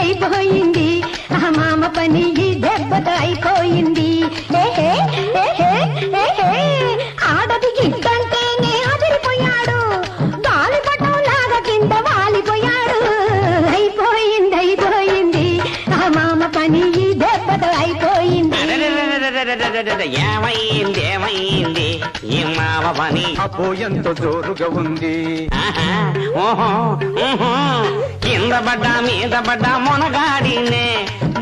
అయిపోయింది మామ పని ఈ దెబ్బతో అయిపోయింది. ఆడది గిట్టంటేనే అదిరిపోయాడు, గాలిపటం లాగా కింద వాలిపోయాడు. అయిపోయింది మామ పని ఈ దెబ్బతో అయిపోయింది. ఏమైంది ఈ మామ పని? అబ్బో ఎంతో జోరుగా ఉంది. ఓహో కింద పడ్డా మొనగాడినే,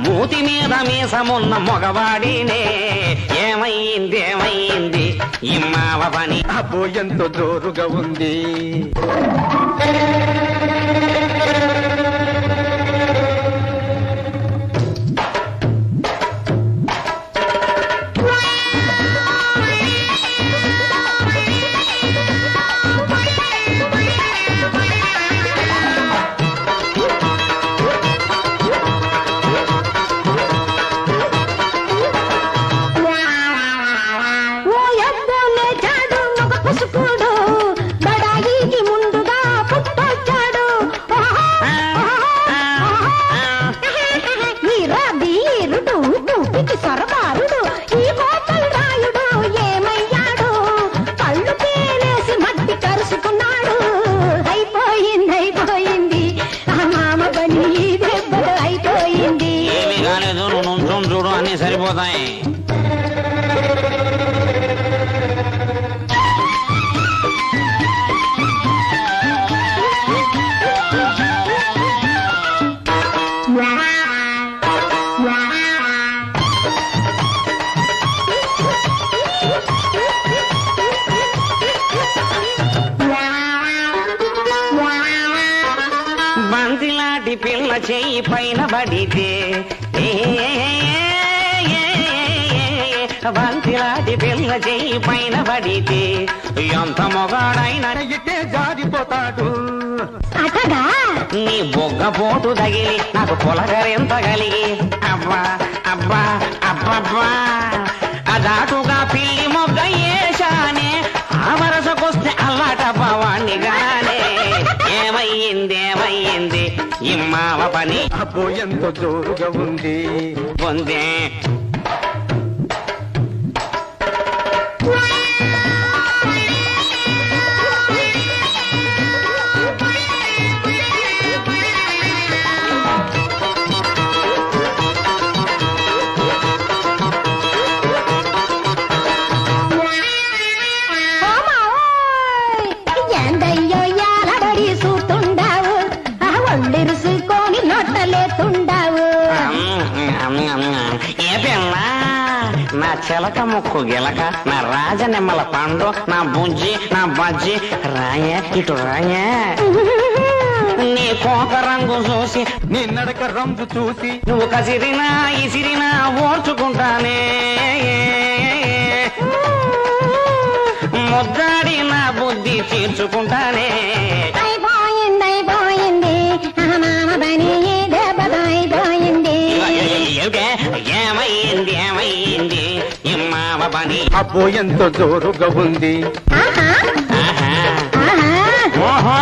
మూతి మీద మీసమున్న మొగవాడినే. ఏమైంది ఈ మామ పని? అబ్బో ఎంతో జోరుగా ఉంది. చూడు అన్ని సరిపోతాయి. బంతిలాంటి పిల్ల చెయ్యి పైన పడితే, బంతిలాంటి పిల్ల చెయ్యి పైన పడితే ఎంత మొగాడైనా ఇట్టే జారిపోతాడు. నీ బొగ్గ పోటు తగిలి నాకు పొలగరెంత కలిగి అబ్బా అబ్బా అబ్బబ్బా అదాటుగా పిల్లి మొగ్గ ఏశానే, ఆ వరసకొస్తే అల్లాట పవాణ్ణి గానే. ఏమైంది ఈ మామ పని? అబ్బో ఎంతో జోరుగా ఉంది. ఉందే ఏ పిల్ల నా చిలక ముక్కు గిలక, నా రాజ నిమ్మల పండు, నా బుజ్జి నా బజ్జి రాయ ఇటు రాయ. నీ కోక రంగు చూసి, నీ నడక రంగు చూసి, నువ్వు కసిరినా ఇసిరినా ఓర్చుకుంటానే. ముద్దాడి నా బుద్ధి తీర్చుకుంటానే. ఏమైంది ఈ మామ పని? అబ్బో ఎంతో జోరుగా ఉంది. ఓహో